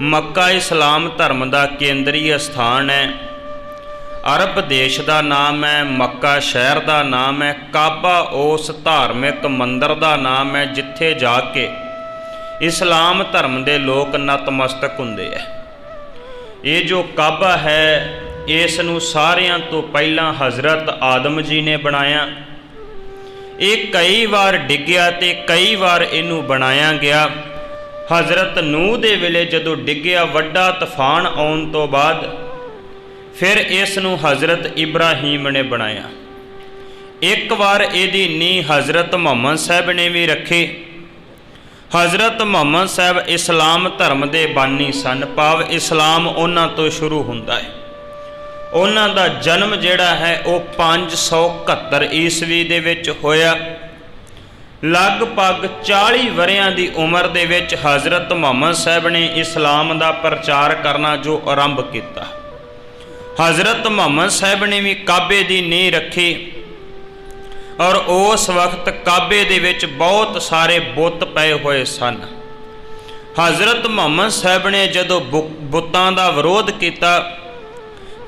मक्का इस्लाम धर्म का केंद्रीय स्थान है। अरब देश का नाम है, मक्का शहर का नाम है, काबा उस धार्मिक मंदिर का नाम है जिथे जाके इस्लाम धर्म के लोग नतमस्तक होंदे है। ये जो काबा है इस नूं सारियां तो पहला हज़रत आदम जी ने बनाया। ये कई बार डिग्या ते कई बार इनू बनाया गया। हज़रत नूह दे वेले जदों डिग्या वड्डा तूफान आउण तो बाद फिर इस नूं हज़रत इब्राहीम ने बनाया। एक बार इहदी नींह हज़रत मुहम्मद साहब ने भी रखी। हज़रत मुहम्मद साहब इस्लाम धर्म के बानी सन, भाव इस्लाम उन्हां तो शुरू हुंदा है। उन्हां दा जन्म जिहड़ा है वो 571 ईस्वी दे विच होया। लगभग 40 वरियां दी उम्र दे विच हज़रत मुहम्मद साहब ने इस्लाम दा प्रचार करना जो आरंभ किया। हज़रत मुहम्मद साहब ने भी काबे दी नींह रखी और उस वक्त काबे दे विच बहुत सारे बुत पए हुए सन। हज़रत मुहम्मद साहब ने जदों बुतां दा विरोध किया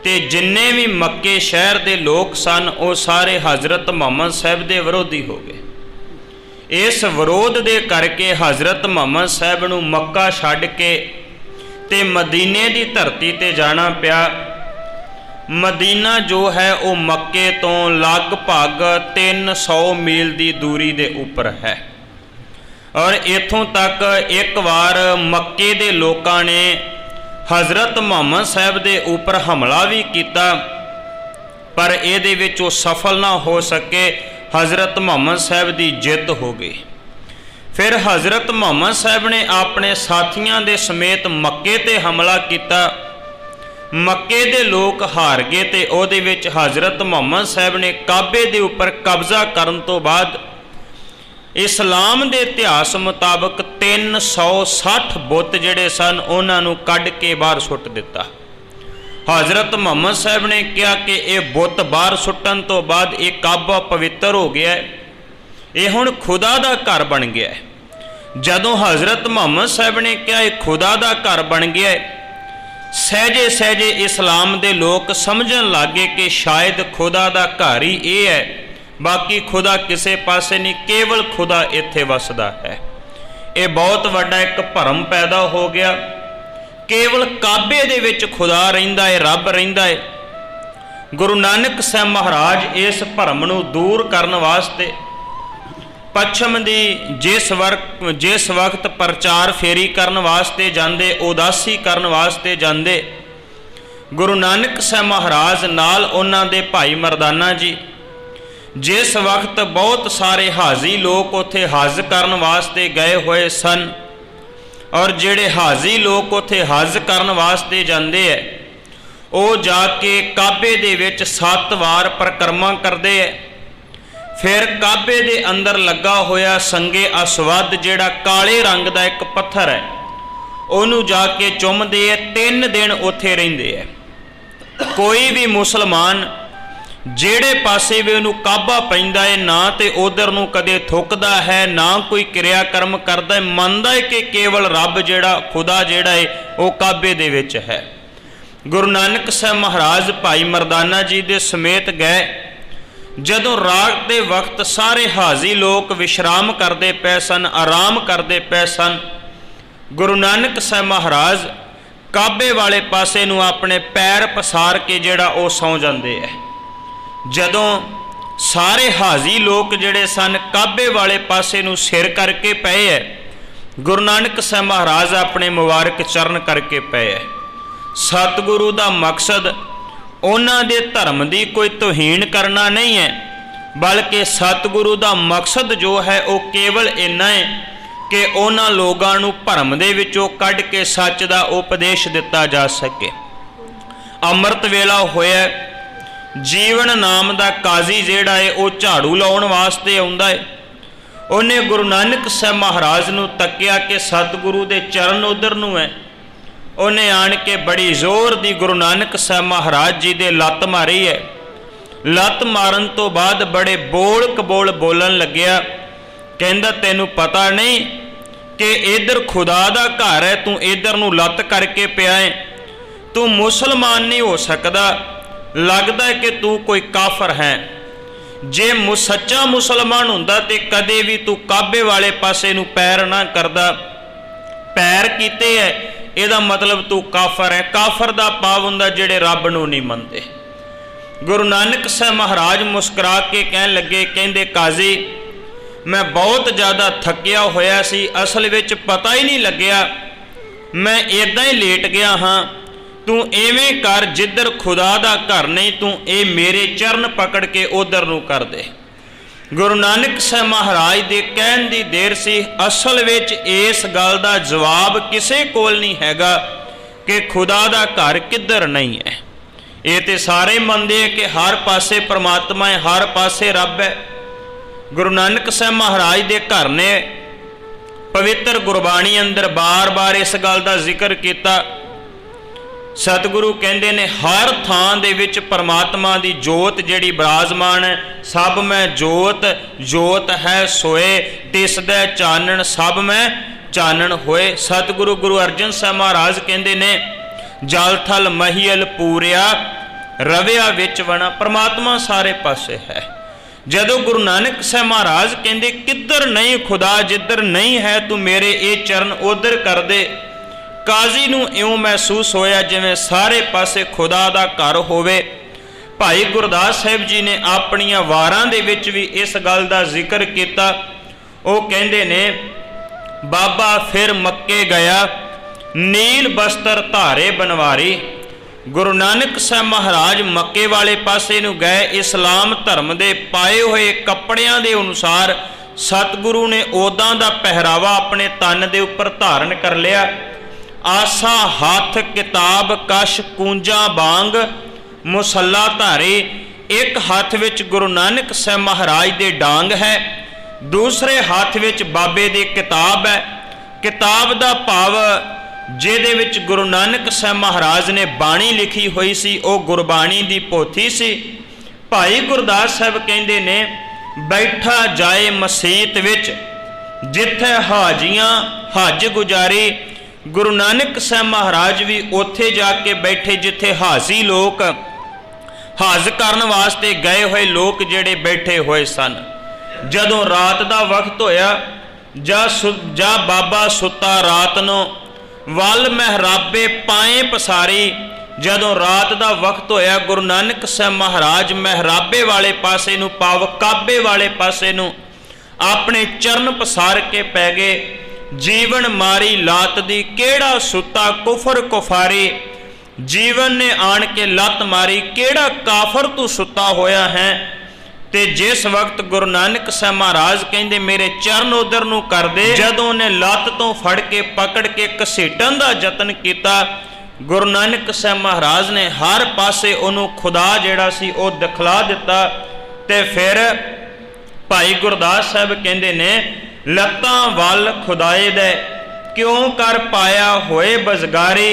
ते जिन्ने भी मक्के शहर के लोग सन वो सारे हज़रत मुहम्मद साहब के विरोधी हो गए। इस विरोध दे करके हज़रत मुहम्मद साहब नूं मक्का छड्ड के ते मदीने की धरती ते जाना पिया। मदीना जो है वो मक्के तो लगभग 300 मील की दूरी के उपर है और इत्थों तक एक बार मक्के के लोगों ने हज़रत मुहम्मद साहब के उपर हमला भी किया पर ये विच वो सफल ना हो सके। हज़रत मुहम्मद साहब की जित हो गई। फिर हज़रत मुहम्मद साहब ने अपने साथियों के समेत मक्के ते हमला किया। मक्के दे लोग हार गए तो उहदे विच हज़रत मुहम्मद साहब ने काबे दे उपर कब्जा करन तो बाद इस्लाम के इतिहास मुताबक 360 बुत जिहड़े सन उन्हां नूं कढ के बाहर सुट दिता। हज़रत मुहम्मद साहब ने कहा कि ये बुत बाहर सुट्टन तो बाद ये काबा पवित्र हो गया है, ये हुण खुदा का घर बन गया है। जदों हज़रत मुहम्मद साहब ने कहा यह खुदा का घर बन गया है, सहजे सहजे इस्लाम के लोग समझन लग गए कि शायद खुदा का घर ही ये है, बाकी खुदा किसी पासे नहीं, केवल खुदा इत्थे वसदा है। ये बहुत वड्डा एक भरम पैदा हो गया। केवल काबे दे विच खुदा रहिंदा है, रब रहिंदा है। गुरु नानक साहब महाराज इस भरम नूं दूर करन वास्ते पश्चिम दी जिस वक्त प्रचार फेरी करन वास्ते जांदे, उदासी करन वास्ते जांदे, गुरु नानक साहब महाराज नाल उन्हां दे भाई मरदाना जी जिस वक्त बहुत सारे हाजी लोग उत्थे हज करन वास्ते गए हुए सन और जेड़े हाजी लोग उत्थे हज करन वास्ते जांदे है वो जाके काबे दे विच 7 वार परिक्रमा करते है। फिर काबे दे अंदर लगा होया संगे असवद जेड़ा काले रंग का एक पत्थर है उन्हों जाके चुमदे है। 3 दिन उत्थे रहिंदे है। कोई भी मुसलमान जेड़े पासे भी उन्होंने काबा पैंदा है ना तो उधर नूं कदे थुकदा है ना कोई क्रियाकर्म करता है, मनदा है कि केवल रब जेड़ा खुदा जेड़ा है वो काबे दे विच है। गुरु नानक साहब महाराज भाई मरदाना जी दे समेत गए। जदों रात के वक्त सारे हाजी लोग विश्राम करते पे सन, आराम करते पे सन, गुरु नानक साहब महाराज काबे वाले पासे नूं अपने पैर पसार के जेड़ा वो सौ जाते हैं। जदों सारे हाजी लोग जिहड़े सन काबे वाले पासे नूं सिर करके पे है, गुरु नानक साहब महाराज अपने मुबारक चरण करके पे है। सतगुरु का मकसद उन्हां दे धर्म की कोई तौहीन करना नहीं है, बल्कि सतगुरु का मकसद जो है वो केवल इन्ना है कि उन्हां लोगां नूं भरम दे विचों कढ के सच का उपदेश दिता जा सके। अमृत वेला होया, जीवन नाम का काजी जिहड़ा है वो झाड़ू लाउण वास्ते आउंदा है। उन्हें गुरु नानक साहब महाराज नूं तक्या कि सतगुरु दे चरण उधर नूं है। उन्हें आण के बड़ी जोर दी गुरु नानक साहब महाराज जी दे लत्त मारी है। लत्त मारन तो बाद बड़े बोल कबोल बोलन लग्या, कहंदा तैनूं पता नहीं कि इधर खुदा दा घर है, तू इधर नूं लत करके पिया है, तू मुसलमान नहीं हो सकता, लगता है कि तू कोई काफर है। जे सच्चा मुसलमान हुंदा ते कदे भी तू काबे वाले पासे नूं पैर ना करदा। पैर कीते है इहदा मतलब तू काफर है। काफर दा भाव हुंदा जिहड़े रब नूं नहीं मनदे। गुरु नानक साहब महाराज मुस्कुरा के कहन लगे, कहंदे काजी मैं बहुत ज़्यादा थकिया होया सी, असल विच पता ही नहीं लग्या, मैं इदां ही लेट गया हाँ। तू इवें कर, जिधर खुदा दा घर नहीं, तू ये मेरे चरण पकड़ के उधर नूं कर दे। गुरु नानक साहब महाराज दे कहण दी देर सी। असल विच इस गल दा जवाब किसे कोल नहीं हैगा कि खुदा दा घर किधर नहीं है। ये तो सारे मनदे हैं कि हर पासे परमात्मा है, हर पासे रब है। गुरु नानक साहब महाराज दे घर ने पवित्र गुरबाणी अंदर बार बार इस गल का जिक्र किया। सतगुरु कहते ने हर थां दे विच परमात्मा दी जोत जिहड़ी विराजमान है। सब में जोत, जोत है सोए, तिस दै चानण सब में चानण होए। सतगुरु गुरु अर्जन साहब महाराज कहते ने जल थल महियल पूरिया रविया विच वना। परमात्मा सारे पासे है। जदों गुरु नानक साहब महाराज कहते किधर नहीं खुदा, जिधर नहीं है तू मेरे ये चरण उधर कर दे, काजी नूं इउं महसूस होया जिवें सारे पासे खुदा दा घर होवे। भाई गुरदास साहिब जी ने अपनियां वारां दे विच भी इस गल दा जिक्र किया। वो कहंदे ने बाबा फिर मक्के गया, नील बस्तर धारे बनवारी। गुरु नानक साहब महाराज मक्के वाले पासे नूं गए। इस्लाम धर्म दे पाए हुए कपड़ियां दे अनुसार सतगुरु ने ओदां दा पहरावा अपने तन दे उपर धारण कर लिया। आसा हाथ किताब कश कूंजा बांग मुसल्ला धारे। एक हाथ विच गुरु नानक साहब महाराज दे डांग है, दूसरे हाथ विच बाबे दी किताब है। किताब दा भाव जिहदे विच गुरु नानक साहब महाराज ने बाणी लिखी हुई सी, वो गुरबाणी दी पोथी सी। भाई गुरदास साहब कहंदे ने बैठा जाए मसीत विच जिथे हाजियां हज गुजारी। गुरु नानक साहब महाराज भी उत्थे जाके बैठे जिथे हाजी लोग हज करन वास्ते गए हुए लोग जिहड़े बैठे हुए सन। जदों रात दा वक्त होया जा बाबा सुता रात नूं वल महराबे पाए पसारी। जदों रात दा वक्त होया गुरु नानक साहब महाराज महराबे वाले पासे नूं पाव काबे वाले पासे नूं अपने चरण पसार के पै गए। जीवन मारी लात दी केड़ा सुता कुफर कुफारी। जीवन ने आन के लत मारी केड़ा काफर तू सुता होया है। ते जिस वक्त गुरु नानक साहब महाराज कहंदे मेरे चरण उधर नूं कर दे, जदों ने लत तो फड़ के पकड़ के घसीटन दा यतन किया, गुरु नानक साहब महाराज ने हर पासे उन्हों खुदा जिहड़ा सी वो दिखला दिता। ते फिर भाई गुरदास साहब कहंदे ने लत्तां वल खुदाए दे क्यों कर पाया होए बजगारी।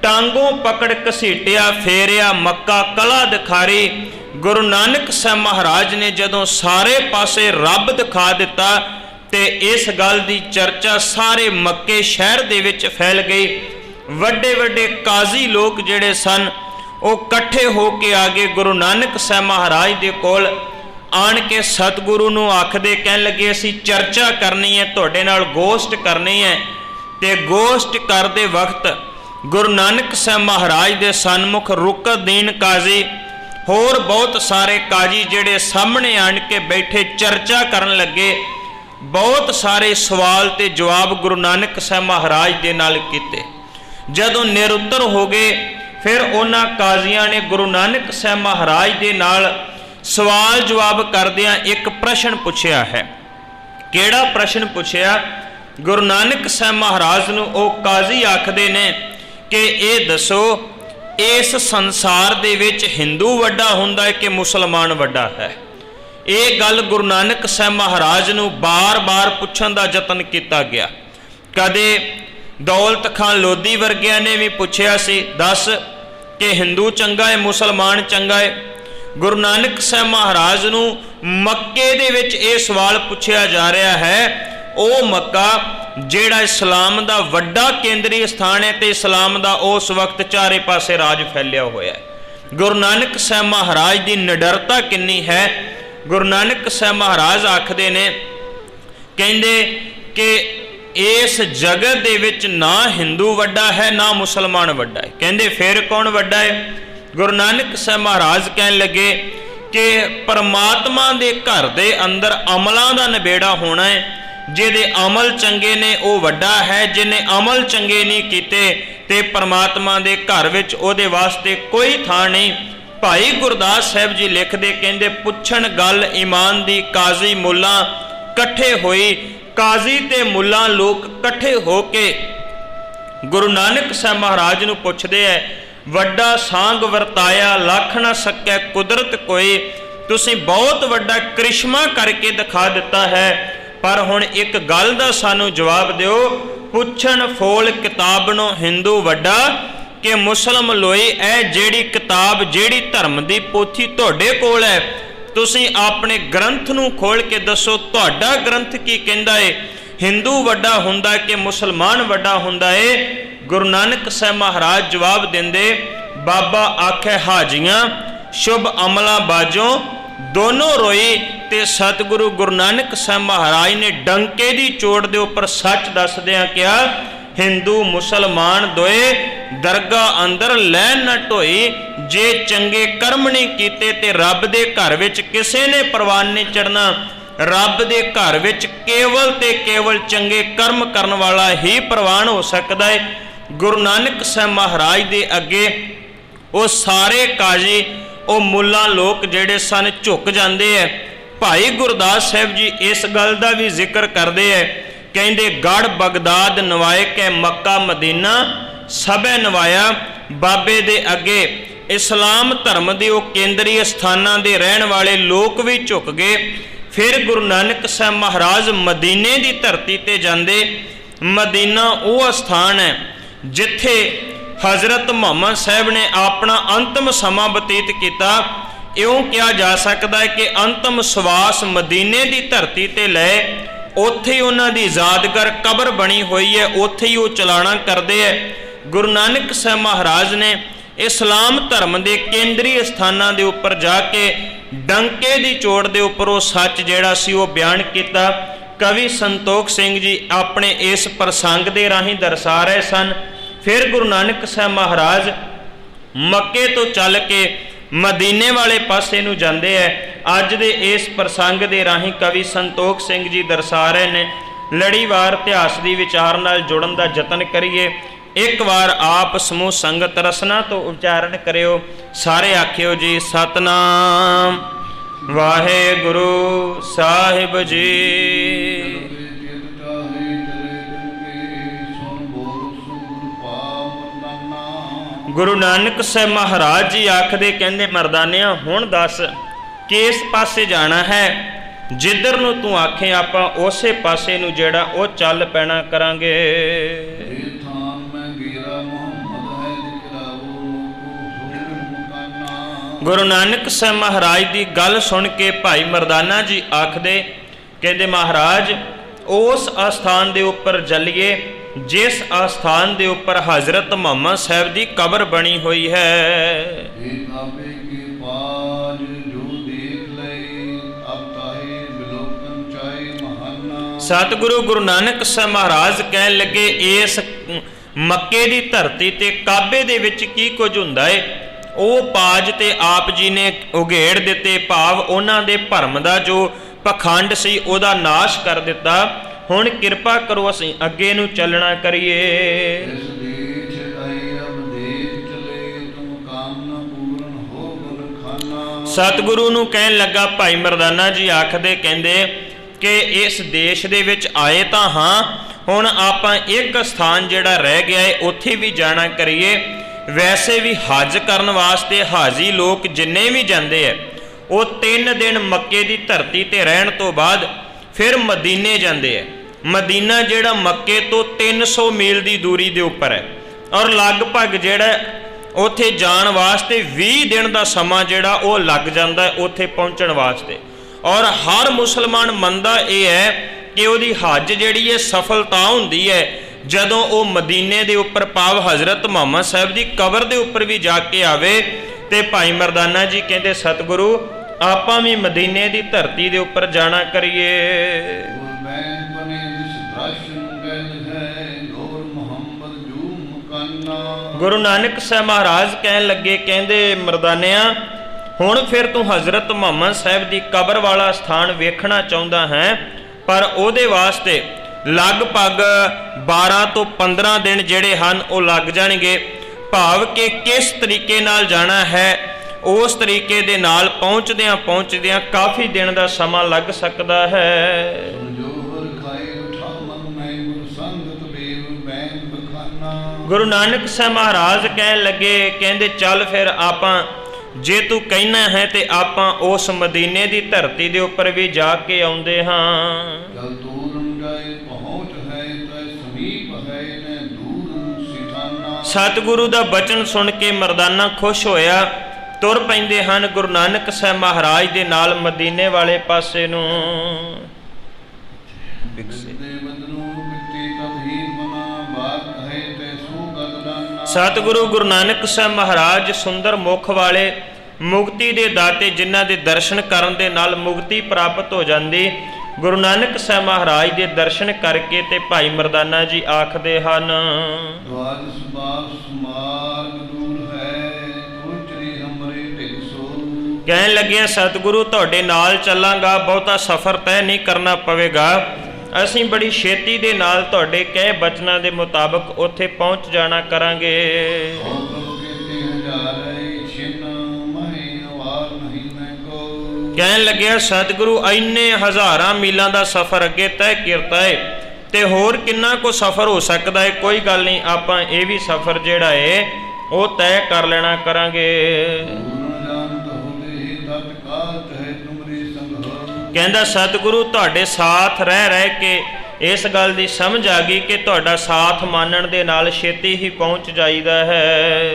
टांगों पकड़ घसीटिया फेरिया मक्का कला दिखारी। गुरु नानक साहब महाराज ने जदों सारे पासे रब दिखा दिता ते इस गल की चर्चा सारे मक्के शहर दे विच फैल गई। वड्डे वड्डे काजी लोग जिहड़े सन वो कट्ठे हो के आगे गुरु नानक साहब महाराज दे कोल आन के सतगुरु नूं आखदे कहन लगे असीं चर्चा करनी है, तुहाडे नाल गोष्ठ करनी है। ते गोष्ठ करदे वक्त गुरु नानक साहब महाराज दे सन्मुख रुकदीन काजी होर बहुत सारे काजी जिहड़े सामने आन के बैठे चर्चा करन लगे। बहुत सारे सवाल ते जवाब गुरु नानक साहब महाराज दे नाल कीते। जदों निरुत्तर हो गए फिर उन्हां काजियां ने गुरु नानक साहब महाराज दे नाल सवाल जवाब करदियां एक प्रश्न पूछया है। केड़ा प्रश्न पूछया? गुरु नानक साहब महाराज नूं ओ काजी आखदे ने कि ये दसो इस संसार दे विच हिंदू वड्डा हुंदा है कि मुसलमान वड्डा है? ये गल गुरु नानक साहब महाराज नूं बार बार पुछण दा यतन किया गया। कदे दौलत खान लोधी वर्गिया ने भी पूछया सी, दस कि हिंदू चंगा है मुसलमान चंगा है? गुरु नानक साहब महाराज नूं मक्के दे विच ये सवाल पूछया जा रहा है। ओ मक्का ਜਿਹੜਾ ਇਸਲਾਮ ਦਾ ਵੱਡਾ ਕੇਂਦਰੀ ਸਥਾਨ ਹੈ ਤੇ ਇਸਲਾਮ ਦਾ ਉਸ ਵਕਤ ਚਾਰੇ ਪਾਸੇ ਰਾਜ ਫੈਲਿਆ ਹੋਇਆ ਹੈ। ਗੁਰੂ ਨਾਨਕ ਸਾਹਿਬ ਮਹਾਰਾਜ ਦੀ ਨਿਡਰਤਾ ਕਿੰਨੀ ਹੈ। ਗੁਰੂ ਨਾਨਕ ਸਾਹਿਬ ਮਹਾਰਾਜ ਆਖਦੇ ਨੇ, ਕਹਿੰਦੇ ਕਿ ਇਸ ਜਗਤ ਦੇ ਵਿੱਚ ਨਾ ਹਿੰਦੂ ਵੱਡਾ ਹੈ ਨਾ ਮੁਸਲਮਾਨ ਵੱਡਾ ਹੈ। ਕਹਿੰਦੇ ਫਿਰ ਕੌਣ ਵੱਡਾ ਹੈ? ਗੁਰੂ ਨਾਨਕ ਸਾਹਿਬ ਮਹਾਰਾਜ ਕਹਿਣ ਲੱਗੇ ਕਿ ਪਰਮਾਤਮਾ ਦੇ ਘਰ ਦੇ ਅੰਦਰ ਅਮਲਾਂ ਦਾ ਨਿਬੇੜਾ ਹੋਣਾ ਹੈ। ਜਿਹਦੇ ਅਮਲ ਚੰਗੇ ਨੇ ਉਹ ਵੱਡਾ ਹੈ, ਜਿਹਨੇ ਅਮਲ ਚੰਗੇ ਨਹੀਂ ਕੀਤੇ ਤੇ ਪਰਮਾਤਮਾ ਦੇ ਘਰ ਵਿੱਚ ਉਹਦੇ ਵਾਸਤੇ ਕੋਈ ਥਾਂ ਨਹੀਂ। ਭਾਈ ਗੁਰਦਾਸ ਸਾਹਿਬ ਜੀ ਲਿਖਦੇ, ਕਹਿੰਦੇ ਪੁੱਛਣ ਗੱਲ ਈਮਾਨ ਦੀ ਕਾਜ਼ੀ ਮੁੱਲਾ ਇਕੱਠੇ ਹੋਈ। ਕਾਜ਼ੀ ਤੇ ਮੁੱਲਾ ਲੋਕ ਇਕੱਠੇ ਹੋ ਕੇ ਗੁਰੂ ਨਾਨਕ ਸਾਹਿਬ ਮਹਾਰਾਜ ਨੂੰ ਪੁੱਛਦੇ ਐ, ਵੱਡਾ ਸਾਂਗ ਵਰਤਾਇਆ ਲੱਖ ਨਾ ਸਕੈ ਕੁਦਰਤ ਕੋਈ। ਤੁਸੀਂ ਬਹੁਤ ਵੱਡਾ ਕ੍ਰਿਸ਼ਮਾ ਕਰਕੇ ਦਿਖਾ ਦਿੱਤਾ ਹੈ, ਪਰ ਹੁਣ ਇੱਕ ਗੱਲ ਦਾ ਸਾਨੂੰ ਜਵਾਬ ਦਿਓ। ਪੁੱਛਣ ਫੋਲ ਕਿਤਾਬਨੋਂ ਹਿੰਦੂ ਵੱਡਾ ਕਿ ਮੁਸਲਮ ਲੋਈ। ਇਹ ਜਿਹੜੀ ਕਿਤਾਬ, ਜਿਹੜੀ ਧਰਮ ਦੀ ਪੋਥੀ ਤੁਹਾਡੇ ਕੋਲ ਹੈ, ਤੁਸੀਂ ਆਪਣੇ ਗ੍ਰੰਥ ਨੂੰ ਖੋਲ ਕੇ ਦੱਸੋ ਤੁਹਾਡਾ ਗ੍ਰੰਥ ਕੀ ਕਹਿੰਦਾ ਏ? ਹਿੰਦੂ ਵੱਡਾ ਹੁੰਦਾ ਕਿ ਮੁਸਲਮਾਨ ਵੱਡਾ ਹੁੰਦਾ ਏ? ਗੁਰੂ ਨਾਨਕ ਸਾਹਿਬ ਮਹਾਰਾਜ ਜਵਾਬ ਦਿੰਦੇ, ਬਾਬਾ ਆਖੇ ਹਾਜੀਆਂ ਸ਼ੁਭ ਅਮਲਾਂ ਬਾਝੋਂ ਦੋਨੋਂ ਰੋਈ। ਤੇ ਸਤਿਗੁਰੂ ਗੁਰੂ ਨਾਨਕ ਸਾਹਿਬ ਮਹਾਰਾਜ ਨੇ ਡੰਕੇ ਦੀ ਚੋਟ ਦੇ ਉੱਪਰ ਸੱਚ ਦੱਸਦਿਆਂ ਕਿਹਾ, ਹਿੰਦੂ ਮੁਸਲਮਾਨ ਦੋਏ ਦਰਗਾਹ ਅੰਦਰ ਲੈਣ ਨਾ ਢੋਈ। ਜੇ ਚੰਗੇ ਕਰਮ ਨਹੀਂ ਕੀਤੇ ਤੇ ਰੱਬ ਦੇ ਘਰ ਵਿੱਚ ਕਿਸੇ ਨੇ ਪ੍ਰਵਾਨ ਨਹੀਂ ਚੜਨਾ। ਰੱਬ ਦੇ ਘਰ ਵਿੱਚ ਕੇਵਲ ਤੇ ਕੇਵਲ ਚੰਗੇ ਕਰਮ ਕਰਨ ਵਾਲਾ ਹੀ ਪ੍ਰਵਾਨ ਹੋ ਸਕਦਾ ਹੈ। ਗੁਰੂ ਨਾਨਕ ਸਾਹਿਬ ਮਹਾਰਾਜ ਦੇ ਅੱਗੇ ਉਹ ਸਾਰੇ ਕਾਜ਼ੀ, ਉਹ ਮੁੱਲਾ ਲੋਕ ਜਿਹੜੇ ਸਨ ਝੁਕ ਜਾਂਦੇ ਹੈ। ਭਾਈ ਗੁਰਦਾਸ ਸਾਹਿਬ ਜੀ ਇਸ ਗੱਲ ਦਾ ਵੀ ਜ਼ਿਕਰ ਕਰਦੇ ਹੈ, ਕਹਿੰਦੇ ਗੜ ਬਗਦਾਦ ਨਵਾਏ ਕੇ ਮੱਕਾ ਮਦੀਨਾ ਸਭੇ ਨਵਾਇਆ। ਬਾਬੇ ਦੇ ਅੱਗੇ ਇਸਲਾਮ ਧਰਮ ਦੇ ਉਹ ਕੇਂਦਰੀ ਸਥਾਨਾਂ ਦੇ ਰਹਿਣ ਵਾਲੇ ਲੋਕ ਵੀ ਝੁਕ ਗਏ। ਫਿਰ ਗੁਰੂ ਨਾਨਕ ਸਾਹਿਬ ਮਹਾਰਾਜ ਮਦੀਨੇ ਦੀ ਧਰਤੀ ਤੇ ਜਾਂਦੇ। ਮਦੀਨਾ ਉਹ ਸਥਾਨ ਹੈ ਜਿੱਥੇ ਹਜ਼ਰਤ ਮੁਹੰਮਦ ਸਾਹਿਬ ਨੇ ਆਪਣਾ ਅੰਤਮ ਸਮਾਂ ਬਤੀਤ ਕੀਤਾ। ਇਉਂ ਕਿਹਾ ਜਾ ਸਕਦਾ ਹੈ ਕਿ ਅੰਤਮ ਸਵਾਸ ਮਦੀਨੇ ਦੀ ਧਰਤੀ ਤੇ ਲਏ। ਉੱਥੇ ਹੀ ਉਹਨਾਂ ਦੀ ਯਾਦਗਾਰ ਕਬਰ ਬਣੀ ਹੋਈ ਹੈ, ਉੱਥੇ ਹੀ ਉਹ ਚਲਾਣਾ ਕਰਦੇ ਹੈ। ਗੁਰੂ ਨਾਨਕ ਸਾਹਿਬ ਮਹਾਰਾਜ ਨੇ ਇਸਲਾਮ ਧਰਮ ਦੇ ਕੇਂਦਰੀ ਸਥਾਨਾਂ ਦੇ ਉੱਪਰ ਜਾ ਕੇ ਡੰਕੇ ਦੀ ਚੋਟ ਦੇ ਉੱਪਰ ਉਹ ਸੱਚ ਜਿਹੜਾ ਸੀ ਉਹ ਬਿਆਨ ਕੀਤਾ। ਕਵੀ ਸੰਤੋਖ ਸਿੰਘ ਜੀ ਆਪਣੇ ਇਸ ਪ੍ਰਸੰਗ ਦੇ ਰਾਹੀਂ ਦਰਸਾ ਰਹੇ ਸਨ। ਫਿਰ ਗੁਰੂ ਨਾਨਕ ਸਾਹਿਬ ਮਹਾਰਾਜ ਮੱਕੇ ਤੋਂ ਚੱਲ ਕੇ ਮਦੀਨੇ ਵਾਲੇ ਪਾਸੇ ਨੂੰ ਜਾਂਦੇ ਹੈ। ਅੱਜ ਦੇ ਇਸ ਪ੍ਰਸੰਗ ਦੇ ਰਾਹੀਂ ਕਵੀ ਸੰਤੋਖ ਸਿੰਘ ਜੀ ਦਰਸਾ ਰਹੇ ਨੇ, ਲੜੀਵਾਰ ਇਤਿਹਾਸ ਦੀ ਵਿਚਾਰ ਨਾਲ ਜੁੜਨ ਦਾ ਯਤਨ ਕਰੀਏ। ਇੱਕ ਵਾਰ ਆਪ ਸਮੂਹ ਸੰਗਤ ਰਸਨਾ ਤੋਂ ਉਚਾਰਨ ਕਰਿਓ। ਸਾਰੇ ਆਖਿਓ ਜੀ, ਸਤਨਾਮ ਵਾਹਿਗੁਰੂ ਸਾਹਿਬ ਜੀ। ਗੁਰੂ ਨਾਨਕ ਸਾਹਿਬ ਮਹਾਰਾਜ ਜੀ ਆਖਦੇ, ਕਹਿੰਦੇ ਮਰਦਾਨਿਆਂ ਹੁਣ ਦੱਸ ਕਿਸ ਪਾਸੇ ਜਾਣਾ ਹੈ? ਜਿੱਧਰ ਨੂੰ ਤੂੰ ਆਖੇ ਆਪਾਂ ਉਸੇ ਪਾਸੇ ਨੂੰ ਜਿਹੜਾ ਉਹ ਚੱਲ ਪੈਣਾ ਕਰਾਂਗੇ। ਗੁਰੂ ਨਾਨਕ ਸਾਹਿਬ ਮਹਾਰਾਜ ਦੀ ਗੱਲ ਸੁਣ ਕੇ ਭਾਈ ਮਰਦਾਨਾ ਜੀ ਆਖਦੇ, ਕਹਿੰਦੇ ਮਹਾਰਾਜ ਉਸ ਅਸਥਾਨ ਦੇ ਉੱਪਰ ਚੱਲੀਏ ਜਿਸ ਅਸਥਾਨ ਦੇ ਉੱਪਰ ਹਜ਼ਰਤ ਮੁਹੰਮਦ ਸਾਹਿਬ ਦੀ ਕਬਰ ਬਣੀ ਹੋਈ ਹੈ। ਸਤਿਗੁਰੂ ਗੁਰੂ ਨਾਨਕ ਸਾਹਿਬ ਮਹਾਰਾਜ ਕਹਿਣ ਲੱਗੇ, ਇਸ ਮੱਕੇ ਦੀ ਧਰਤੀ ਤੇ ਕਾਬੇ ਦੇ ਵਿੱਚ ਕੀ ਕੁਝ ਹੁੰਦਾ ਏ? ਉਹ ਪਾਜ ਤੇ ਆਪ ਜੀ ਨੇ ਉਘੇੜ ਦਿੱਤੇ, ਭਾਵ ਉਹਨਾਂ ਦੇ ਭਰਮ ਦਾ ਜੋ ਪਖੰਡ ਸੀ ਉਹਦਾ ਨਾਸ਼ ਕਰ ਦਿੱਤਾ। ਹੁਣ ਕਿਰਪਾ ਕਰੋ ਅਸੀਂ ਅੱਗੇ ਨੂੰ ਚੱਲਣਾ ਕਰੀਏ। ਸਤਿਗੁਰੂ ਨੂੰ ਕਹਿਣ ਲੱਗਾ, ਭਾਈ ਮਰਦਾਨਾ ਜੀ ਆਖਦੇ, ਕਹਿੰਦੇ ਕਿ ਇਸ ਦੇਸ਼ ਦੇ ਵਿੱਚ ਆਏ ਤਾਂ ਹਾਂ, ਹੁਣ ਆਪਾਂ ਇੱਕ ਸਥਾਨ ਜਿਹੜਾ ਰਹਿ ਗਿਆ ਹੈ ਉੱਥੇ ਵੀ ਜਾਣਾ ਕਰੀਏ। ਵੈਸੇ ਵੀ ਹੱਜ ਕਰਨ ਵਾਸਤੇ ਹਾਜੀ ਲੋਕ ਜਿੰਨੇ ਵੀ ਜਾਂਦੇ ਹੈ ਉਹ 3 ਦਿਨ ਮੱਕੇ ਦੀ ਧਰਤੀ ਤੇ ਰਹਿਣ ਤੋਂ ਬਾਅਦ ਫਿਰ ਮਦੀਨੇ ਜਾਂਦੇ ਹੈ। ਮਦੀਨਾ ਜਿਹੜਾ ਮੱਕੇ ਤੋਂ 300 ਮੀਲ ਦੀ ਦੂਰੀ ਦੇ ਉੱਪਰ ਹੈ ਔਰ ਲਗਭਗ ਜਿਹੜਾ ਉੱਥੇ ਜਾਣ ਵਾਸਤੇ 20 ਦਿਨ ਦਾ ਸਮਾਂ ਜਿਹੜਾ ਉਹ ਲੱਗ ਜਾਂਦਾ ਉੱਥੇ ਪਹੁੰਚਣ ਵਾਸਤੇ। ਔਰ ਹਰ ਮੁਸਲਮਾਨ ਮੰਨਦਾ ਇਹ ਹੈ ਕਿ ਉਹਦੀ ਹੱਜ ਜਿਹੜੀ ਹੈ ਸਫਲਤਾ ਹੁੰਦੀ ਹੈ ਜਦੋਂ ਉਹ ਮਦੀਨੇ ਦੇ ਉੱਪਰ ਭਾਵ ਹਜ਼ਰਤ ਮੁਹੰਮਦ ਸਾਹਿਬ ਦੀ ਕਬਰ ਦੇ ਉੱਪਰ ਵੀ ਜਾ ਕੇ ਆਵੇ। ਤੇ ਭਾਈ ਮਰਦਾਨਾ ਜੀ ਕਹਿੰਦੇ ਸਤਿਗੁਰੂ ਆਪਾਂ ਵੀ ਮਦੀਨੇ ਦੀ ਧਰਤੀ ਦੇ ਉੱਪਰ ਜਾਣਾ ਕਰੀਏ। ਗੁਰੂ ਨਾਨਕ ਸਾਹਿਬ ਮਹਾਰਾਜ ਕਹਿਣ ਲੱਗੇ, ਕਹਿੰਦੇ ਮਰਦਾਨਿਆਂ ਹੁਣ ਫਿਰ ਤੂੰ ਹਜ਼ਰਤ ਮੁਹੰਮਦ ਸਾਹਿਬ ਦੀ ਕਬਰ ਵਾਲਾ ਸਥਾਨ ਵੇਖਣਾ ਚਾਹੁੰਦਾ ਹੈ, ਪਰ ਉਹਦੇ ਵਾਸਤੇ ਲਗਭਗ 12 ਤੋਂ 15 ਦਿਨ ਜਿਹੜੇ ਹਨ ਉਹ ਲੱਗ ਜਾਣਗੇ। ਭਾਵ ਕਿ ਕਿਸ ਤਰੀਕੇ ਨਾਲ ਜਾਣਾ ਹੈ ਉਸ ਤਰੀਕੇ ਦੇ ਨਾਲ ਪਹੁੰਚਦਿਆਂ ਕਾਫੀ ਦਿਨ ਦਾ ਸਮਾਂ ਲੱਗ ਸਕਦਾ ਹੈ। ਗੁਰੂ ਨਾਨਕ ਸਾਹਿਬ ਮਹਾਰਾਜ ਕਹਿਣ ਲੱਗੇ, ਕਹਿੰਦੇ ਚੱਲ ਫਿਰ ਆਪਾਂ ਜੇ ਤੂੰ ਕਹਿਣਾ ਹੈ ਤੇ ਆਪਾਂ ਉਸ ਮਦੀਨੇ ਦੀ ਧਰਤੀ ਦੇ ਉੱਪਰ ਵੀ ਜਾ ਕੇ ਆਉਂਦੇ ਹਾਂ। ਸਤਿਗੁਰੂ ਦਾ ਬਚਨ ਸੁਣ ਕੇ ਮਰਦਾਨਾ ਖੁਸ਼ ਹੋਇਆ, ਤੁਰ ਪੈਂਦੇ ਹਨ ਗੁਰੂ ਨਾਨਕ ਸਾਹਿਬ ਮਹਾਰਾਜ ਦੇ ਨਾਲ ਮਦੀਨੇ ਵਾਲੇ ਪਾਸੇ ਨੂੰ। ਸਤਿਗੁਰੂ ਗੁਰੂ ਨਾਨਕ ਸਾਹਿਬ ਮਹਾਰਾਜ ਸੁੰਦਰ ਮੁਖ ਵਾਲੇ, ਮੁਕਤੀ ਦੇ ਦਾਤੇ, ਜਿਨ੍ਹਾਂ ਦੇ ਦਰਸ਼ਨ ਕਰਨ ਦੇ ਨਾਲ ਮੁਕਤੀ ਪ੍ਰਾਪਤ ਹੋ ਜਾਂਦੀ। ਗੁਰੂ ਨਾਨਕ ਸਾਹਿਬ ਮਹਾਰਾਜ ਦੇ ਦਰਸ਼ਨ ਕਰਕੇ ਤੇ ਭਾਈ ਮਰਦਾਨਾ ਜੀ ਆਖਦੇ ਹਨ, ਕਹਿਣ ਲੱਗੇ ਸਤਿਗੁਰੂ ਤੁਹਾਡੇ ਨਾਲ ਚੱਲਾਂਗਾ, ਬਹੁਤਾ ਸਫ਼ਰ ਤੈਅ ਨਹੀਂ ਕਰਨਾ ਪਵੇਗਾ, ਅਸੀਂ ਬੜੀ ਛੇਤੀ ਦੇ ਨਾਲ ਤੁਹਾਡੇ ਕਹੇ ਬਚਨਾਂ ਦੇ ਮੁਤਾਬਕ ਉੱਥੇ ਪਹੁੰਚ ਜਾਣਾ ਕਰਾਂਗੇ। ਕਹਿਣ ਲੱਗਿਆ ਸਤਿਗੁਰੂ ਇੰਨੇ ਹਜ਼ਾਰਾਂ ਮੀਲਾਂ ਦਾ ਸਫ਼ਰ ਅੱਗੇ ਤੈਅ ਕੀਤਾ ਹੈ ਤੇ ਹੋਰ ਕਿੰਨਾ ਕੁ ਸਫ਼ਰ ਹੋ ਸਕਦਾ ਹੈ, ਕੋਈ ਗੱਲ ਨਹੀਂ ਆਪਾਂ ਇਹ ਵੀ ਸਫ਼ਰ ਜਿਹੜਾ ਹੈ ਉਹ ਤੈਅ ਕਰ ਲੈਣਾ ਕਰਾਂਗੇ। ਕਹਿੰਦਾ ਸਤਿਗੁਰੂ ਤੁਹਾਡੇ ਸਾਥ ਰਹਿ ਕੇ ਇਸ ਗੱਲ ਦੀ ਸਮਝ ਆ ਗਈ ਕਿ ਤੁਹਾਡਾ ਸਾਥ ਮੰਨਣ ਦੇ ਨਾਲ ਛੇਤੀ ਹੀ ਪਹੁੰਚ ਜਾਈਦਾ ਹੈ।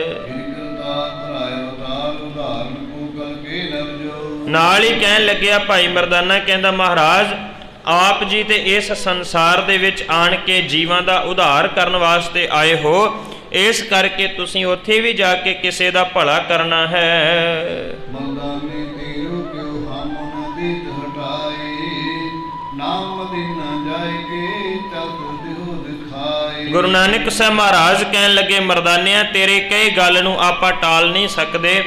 ਨਾਲ ਹੀ ਕਹਿਣ ਲੱਗਿਆ ਭਾਈ ਮਰਦਾਨਾ, ਕਹਿੰਦਾ ਮਹਾਰਾਜ ਆਪ ਜੀ ਤੇ ਇਸ ਸੰਸਾਰ ਦੇ ਵਿੱਚ ਆਣ ਕੇ ਜੀਵਾਂ ਦਾ ਉਧਾਰ ਕਰਨ ਵਾਸਤੇ ਆਏ ਹੋ, ਇਸ ਕਰਕੇ ਤੁਸੀਂ ਉੱਥੇ ਵੀ ਜਾ ਕੇ ਕਿਸੇ ਦਾ ਭਲਾ ਕਰਨਾ ਹੈ। ਗੁਰੂ ਨਾਨਕ ਸਾਹਿਬ ਮਹਾਰਾਜ ਕਹਿਣ ਲੱਗੇ ਮਰਦਾਨਿਆਂ ਤੇਰੇ ਕਹੇ ਗੱਲ ਨੂੰ ਆਪਾਂ ਟਾਲ ਨਹੀਂ ਸਕਦੇ,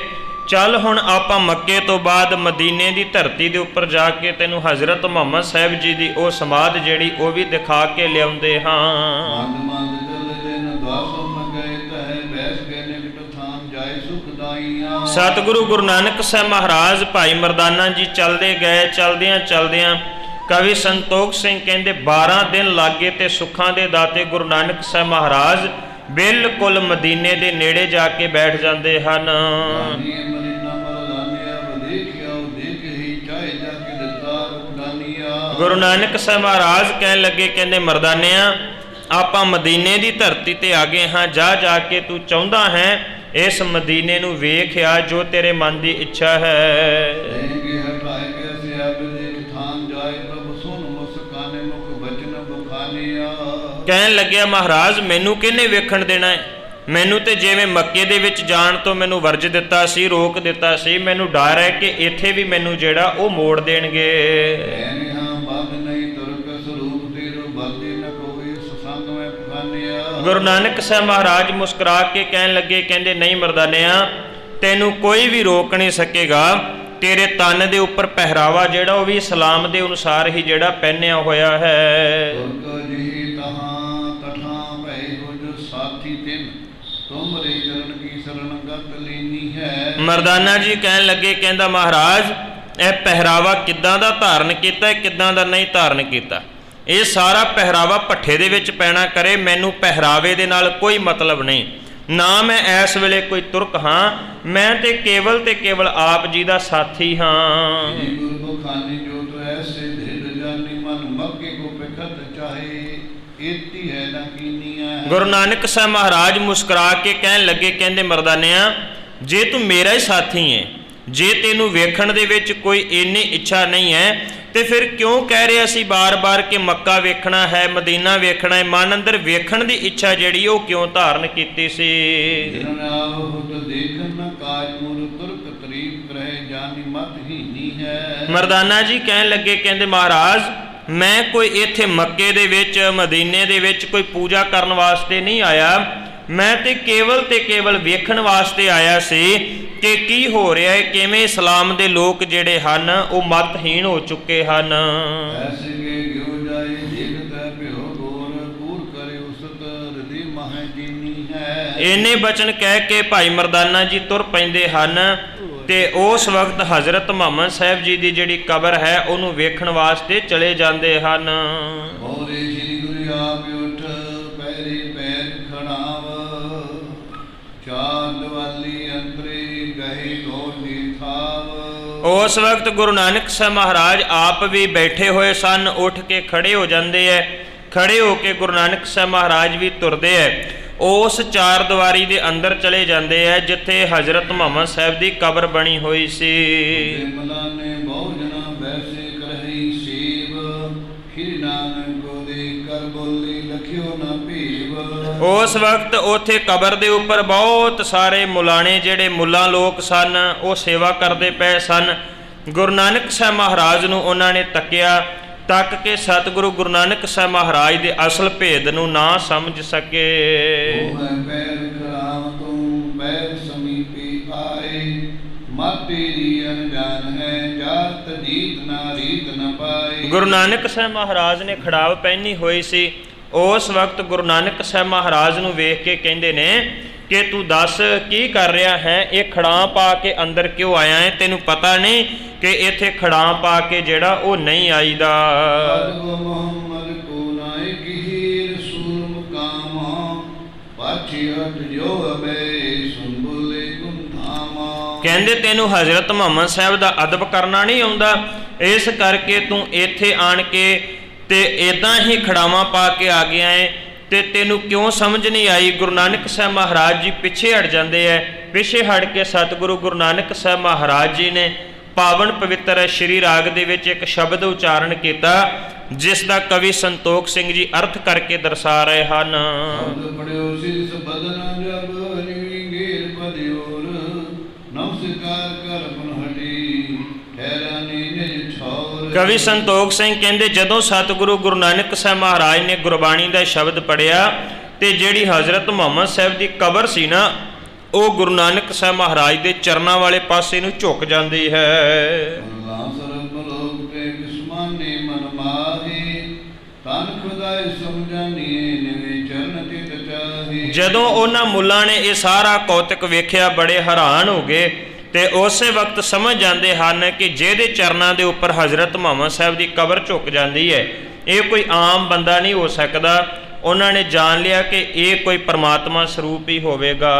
ਚੱਲ ਹੁਣ ਆਪਾਂ ਮੱਕੇ ਤੋਂ ਬਾਅਦ ਮਦੀਨੇ ਦੀ ਧਰਤੀ ਦੇ ਉੱਪਰ ਜਾ ਕੇ ਤੈਨੂੰ ਹਜ਼ਰਤ ਮੁਹੰਮਦ ਸਾਹਿਬ ਜੀ ਦੀ ਉਹ ਸਮਾਧ ਜਿਹੜੀ ਉਹ ਵੀ ਦਿਖਾ ਕੇ ਲਿਆਉਂਦੇ ਹਾਂ। ਸਤਿਗੁਰੂ ਗੁਰੂ ਨਾਨਕ ਸਾਹਿਬ ਮਹਾਰਾਜ ਭਾਈ ਮਰਦਾਨਾ ਜੀ ਚੱਲਦੇ ਗਏ, ਚਲਦਿਆਂ ਕਵੀ ਸੰਤੋਖ ਸਿੰਘ ਕਹਿੰਦੇ 12 ਦਿਨ ਲੱਗੇ ਤੇ ਸੁੱਖਾਂ ਦੇ ਦਾਤੇ ਗੁਰੂ ਨਾਨਕ ਸਾਹਿਬ ਮਹਾਰਾਜ ਬਿਲਕੁਲ ਮਦੀਨੇ ਦੇ ਨੇੜੇ ਜਾ ਕੇ ਬੈਠ ਜਾਂਦੇ ਹਨ। ਗੁਰੂ ਨਾਨਕ ਸਾਹਿਬ ਮਹਾਰਾਜ ਕਹਿਣ ਲੱਗੇ, ਕਹਿੰਦੇ ਮਰਦਾਨਿਆਂ ਆਪਾਂ ਮਦੀਨੇ ਦੀ ਧਰਤੀ ਤੇ ਆ ਗਏ ਹਾਂ, ਜਾ ਕੇ ਤੂੰ ਚਾਹੁੰਦਾ ਹੈ ਇਸ ਮਦੀਨੇ ਨੂੰ ਵੇਖ ਆ, ਜੋ ਤੇਰੇ ਮਨ ਦੀ ਇੱਛਾ ਹੈ। ਕਹਿਣ ਲੱਗਿਆ ਮਹਾਰਾਜ ਮੈਨੂੰ ਕਿਹਨੇ ਵੇਖਣ ਦੇਣਾ ਹੈ, ਮੈਨੂੰ ਤੇ ਜਿਵੇਂ ਮੱਕੇ ਦੇ ਵਿੱਚ ਜਾਣ ਤੋਂ ਮੈਨੂੰ ਵਰਜ ਦਿੱਤਾ ਸੀ, ਰੋਕ ਦਿੱਤਾ ਸੀ, ਮੈਨੂੰ ਡਰ ਹੈ ਕਿ ਇੱਥੇ ਵੀ ਮੈਨੂੰ ਜਿਹੜਾ ਉਹ ਮੋੜ ਦੇਣਗੇ। ਗੁਰੂ ਨਾਨਕ ਸਾਹਿਬ ਮਹਾਰਾਜ ਮੁਸਕਰਾ ਕੇ ਕਹਿਣ ਲੱਗੇ, ਕਹਿੰਦੇ ਨਹੀਂ ਮਰਦਾਨਿਆਂ ਤੈਨੂੰ ਕੋਈ ਵੀ ਰੋਕ ਨਹੀਂ ਸਕੇਗਾ, ਤੇਰੇ ਤਨ ਦੇ ਉੱਪਰ ਪਹਿਰਾਵਾ ਜਿਹੜਾ ਉਹ ਵੀ ਇਸਲਾਮ ਦੇ ਅਨੁਸਾਰ ਹੀ ਜਿਹੜਾ ਪਹਿਨਿਆ ਹੋਇਆ ਹੈ। ਮਰਦਾਨਾ ਜੀ ਕਹਿਣ ਲੱਗੇ, ਕਹਿੰਦਾ ਮਹਾਰਾਜ ਇਹ ਪਹਿਰਾਵਾ ਕਿੱਦਾਂ ਦਾ ਧਾਰਨ ਕੀਤਾ, ਕਿੱਦਾਂ ਦਾ ਨਹੀਂ ਧਾਰਨ ਕੀਤਾ, ਇਹ ਸਾਰਾ ਪਹਿਰਾਵਾ ਭੱਠੇ ਦੇ ਵਿੱਚ ਪੈਣਾ ਕਰੇ, ਮੈਨੂੰ ਪਹਿਰਾਵੇ ਦੇ ਨਾਲ ਕੋਈ ਮਤਲਬ ਨਹੀਂ, ਨਾ ਮੈਂ ਇਸ ਵੇਲੇ ਕੋਈ ਤੁਰਕ ਹਾਂ, ਮੈਂ ਤੇ ਕੇਵਲ ਆਪ ਜੀ ਦਾ ਸਾਥੀ ਹਾਂ। ਗੁਰੂ ਨਾਨਕ ਸਾਹਿਬ ਮਹਾਰਾਜ ਮੁਸਕਰਾ ਕੇ ਕਹਿਣ ਲੱਗੇ, ਕਹਿੰਦੇ ਮਰਦਾਨਿਆਂ ਜੇ ਤੂੰ ਮੇਰਾ ਹੀ ਸਾਥੀ ਹੈ ਜੇ ਤੈਨੂੰ ਵੇਖਣ ਦੇ ਵਿੱਚ ਕੋਈ ਇੰਨੀ ਇੱਛਾ ਨਹੀਂ ਹੈ ਤੇ ਫਿਰ ਕਿਉਂ ਕਹਿ ਰਿਹਾ ਸੀ ਬਾਰ-ਬਾਰ ਕਿ ਮੱਕਾ ਵੇਖਣਾ ਹੈ, ਮਦੀਨਾ ਵੇਖਣਾ ਹੈ? ਮਨ ਅੰਦਰ ਵੇਖਣ ਦੀ ਇੱਛਾ ਜਿਹੜੀ ਉਹ ਕਿਉਂ ਧਾਰਨ ਕੀਤੀ ਸੀ? ਮਰਦਾਨਾ ਜੀ ਕਹਿਣ ਲੱਗੇ, ਕਹਿੰਦੇ ਮਹਾਰਾਜ ਮੈਂ ਕੋਈ ਇੱਥੇ ਮੱਕੇ ਦੇ ਵਿੱਚ ਮਦੀਨੇ ਦੇ ਵਿੱਚ ਕੋਈ ਪੂਜਾ ਕਰਨ ਵਾਸਤੇ ਨਹੀਂ ਆਇਆ, ਮੈਂ ਤੇ ਕੇਵਲ ਵੇਖਣ ਵਾਸਤੇ ਆਇਆ ਸੀ ਕਿ ਕੀ ਹੋ ਰਿਹਾ ਹੈ, ਕਿਵੇਂ ਇਸਲਾਮ ਦੇ ਲੋਕ ਜਿਹੜੇ ਹਨ ਉਹ ਮਤਹੀਣ ਹੋ ਚੁੱਕੇ ਹਨ। ਇੰਨੇ ਬਚਨ ਕਹਿ ਕੇ ਭਾਈ ਮਰਦਾਨਾ ਜੀ ਤੁਰ ਪੈਂਦੇ ਹਨ ਤੇ ਉਸ ਵਕਤ ਹਜ਼ਰਤ ਮੁਹੰਮਦ ਸਾਹਿਬ ਜੀ ਦੀ ਜਿਹੜੀ ਕਬਰ ਹੈ ਉਹਨੂੰ ਵੇਖਣ ਵਾਸਤੇ ਚਲੇ ਜਾਂਦੇ ਹਨ। ਉਸ ਵਕਤ ਗੁਰੂ ਨਾਨਕ ਸਾਹਿਬ ਮਹਾਰਾਜ ਆਪ ਵੀ ਬੈਠੇ ਹੋਏ ਸਨ, ਉੱਠ ਕੇ ਖੜੇ ਹੋ ਜਾਂਦੇ ਹੈ, ਖੜੇ ਹੋ ਕੇ ਗੁਰੂ ਨਾਨਕ ਸਾਹਿਬ ਮਹਾਰਾਜ ਵੀ ਤੁਰਦੇ ਹੈ, ਉਸ ਚਾਰ ਦੀਵਾਰੀ ਦੇ ਅੰਦਰ ਚਲੇ ਜਾਂਦੇ ਹੈ ਜਿੱਥੇ ਹਜ਼ਰਤ ਮੁਹੰਮਦ ਸਾਹਿਬ ਦੀ ਕਬਰ ਬਣੀ ਹੋਈ ਸੀ। ਉਸ ਵਕਤ ਉੱਥੇ ਕਬਰ ਦੇ ਉੱਪਰ ਬਹੁਤ ਸਾਰੇ ਮੁਲਾਣੇ ਜਿਹੜੇ ਮੁੱਲਾ ਲੋਕ ਸਨ ਉਹ ਸੇਵਾ ਕਰਦੇ ਪਏ ਸਨ। ਗੁਰੂ ਨਾਨਕ ਸਾਹਿਬ ਮਹਾਰਾਜ ਨੂੰ ਉਹਨਾਂ ਨੇ ਤੱਕਿਆ, ਤੱਕ ਕੇ ਸਤਿਗੁਰੂ ਗੁਰੂ ਨਾਨਕ ਸਾਹਿਬ ਮਹਾਰਾਜ ਦੇ ਅਸਲ ਭੇਦ ਨੂੰ ਨਾ ਸਮਝ ਸਕੇ। ਗੁਰੂ ਨਾਨਕ ਸਾਹਿਬ ਮਹਾਰਾਜ ਨੇ ਖੜਾਵ ਪਹਿਨੀ ਹੋਈ ਸੀ। ਉਸ ਵਕਤ ਗੁਰੂ ਨਾਨਕ ਸਾਹਿਬ ਮਹਾਰਾਜ ਨੂੰ ਵੇਖ ਕੇ ਕਹਿੰਦੇ ਨੇ ਕਿ ਤੂੰ ਦੱਸ ਕੀ ਕਰ ਰਿਹਾ ਹੈ, ਇਹ ਖੜਾਂ ਪਾ ਕੇ ਅੰਦਰ ਕਿਉਂ ਆਇਆ ਹੈ? ਤੈਨੂੰ ਪਤਾ ਨਹੀਂ ਕਿ ਇੱਥੇ ਖੜਾਂ ਪਾ ਕੇ ਜਿਹੜਾ ਉਹ ਨਹੀਂ ਆਈਦਾ। ਕਹਿੰਦੇ ਤੈਨੂੰ ਹਜ਼ਰਤ ਮੁਹੰਮਦ ਸਾਹਿਬ ਦਾ ਅਦਬ ਕਰਨਾ ਨਹੀਂ ਆਉਂਦਾ, ਇਸ ਕਰਕੇ ਤੂੰ ਇੱਥੇ ਆਣ ਕੇ ਤੇ ਇੱਦਾਂ ਹੀ ਖੜਾਵਾਂ ਪਾ ਕੇ ਆ ਗਿਆ ਹੈ ਤੇ ਤੈਨੂੰ ਕਿਉਂ ਸਮਝ ਨਹੀਂ ਆਈ? ਗੁਰੂ ਨਾਨਕ ਸਾਹਿਬ ਮਹਾਰਾਜ ਜੀ ਪਿੱਛੇ ਹਟ ਜਾਂਦੇ ਹੈ। ਪਿੱਛੇ ਹਟ ਕੇ ਸਤਿਗੁਰੂ ਗੁਰੂ ਨਾਨਕ ਸਾਹਿਬ ਮਹਾਰਾਜ ਜੀ ਨੇ ਪਾਵਨ ਪਵਿੱਤਰ ਸ਼੍ਰੀ ਰਾਗ ਦੇ ਵਿੱਚ ਇੱਕ ਸ਼ਬਦ ਉਚਾਰਨ ਕੀਤਾ ਜਿਸ ਦਾ ਕਵੀ ਸੰਤੋਖ ਸਿੰਘ ਜੀ ਅਰਥ ਕਰਕੇ ਦਰਸਾ ਰਹੇ ਹਨ। ਕਵੀ ਸੰਤੋਖ ਸਿੰਘ ਕਹਿੰਦੇ ਜਦੋਂ ਸਤਿਗੁਰੂ ਗੁਰੂ ਨਾਨਕ ਸਾਹਿਬ ਮਹਾਰਾਜ ਨੇ ਗੁਰਬਾਣੀ ਦਾ ਸ਼ਬਦ ਪੜ੍ਹਿਆ ਤੇ ਜਿਹੜੀ ਹਜ਼ਰਤ ਮੁਹੰਮਦ ਸਾਹਿਬ ਦੀ ਕਬਰ ਸੀ ਨਾ ਉਹ ਗੁਰੂ ਨਾਨਕ ਸਾਹਿਬ ਮਹਾਰਾਜ ਦੇ ਚਰਨਾਂ ਵਾਲੇ ਪਾਸੇ ਨੂੰ ਝੁਕ ਜਾਂਦੀ ਹੈ। ਜਦੋਂ ਉਹਨਾਂ ਮੁੱਲਾਂ ਨੇ ਇਹ ਸਾਰਾ ਕੌਤਕ ਵੇਖਿਆ ਬੜੇ ਹੈਰਾਨ ਹੋ ਗਏ ਤੇ ਉਸੇ ਵਕਤ ਸਮਝ ਜਾਂਦੇ ਹਨ ਕਿ ਜਿਹਦੇ ਚਰਨਾਂ ਦੇ ਉੱਪਰ ਹਜ਼ਰਤ ਮੁਹੰਮਦ ਸਾਹਿਬ ਦੀ ਕਬਰ ਝੁਕ ਜਾਂਦੀ ਹੈ ਇਹ ਕੋਈ ਆਮ ਬੰਦਾ ਨਹੀਂ ਹੋ ਸਕਦਾ। ਉਹਨਾਂ ਨੇ ਜਾਣ ਲਿਆ ਕਿ ਇਹ ਕੋਈ ਪਰਮਾਤਮਾ ਸਰੂਪ ਹੀ ਹੋਵੇਗਾ।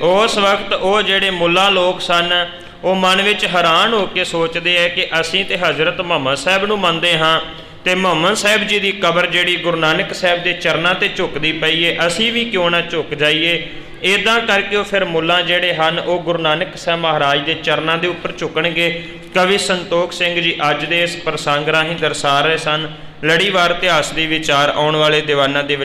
ਉਸ ਵਕਤ ਉਹ ਜਿਹੜੇ ਮੁੱਲਾ ਲੋਕ ਸਨ ਉਹ ਮਨ ਵਿੱਚ ਹੈਰਾਨ ਹੋ ਕੇ ਸੋਚਦੇ ਹੈ ਕਿ ਅਸੀਂ ਤੇ ਹਜ਼ਰਤ ਮੁਹੰਮਦ ਸਾਹਿਬ ਨੂੰ ਮੰਨਦੇ ਹਾਂ ਤੇ ਮੁਹੰਮਦ ਸਾਹਿਬ ਜੀ ਦੀ ਕਬਰ ਜਿਹੜੀ ਗੁਰੂ ਨਾਨਕ ਸਾਹਿਬ ਦੇ ਚਰਨਾਂ ਤੇ ਝੁਕਦੀ ਪਈ ਹੈ, ਅਸੀਂ ਵੀ ਕਿਉਂ ਨਾ ਝੁਕ ਜਾਈਏ। ਇੱਦਾਂ ਕਰਕੇ ਉਹ ਫਿਰ ਮੁੱਲਾਂ ਜਿਹੜੇ ਹਨ ਉਹ ਗੁਰੂ ਨਾਨਕ ਸਾਹਿਬ ਮਹਾਰਾਜ ਦੇ ਚਰਨਾਂ ਦੇ ਉੱਪਰ ਝੁਕਣਗੇ। ਕਵੀ ਸੰਤੋਖ ਸਿੰਘ ਜੀ ਅੱਜ ਦੇ ਇਸ ਪ੍ਰਸੰਗ ਰਾਹੀਂ ਦਰਸਾ ਰਹੇ ਸਨ। ਲੜੀਵਾਰ ਇਤਿਹਾਸ ਦੇ ਵਿਚਾਰ ਆਉਣ ਵਾਲੇ ਦੀਵਾਨਾਂ ਦੇ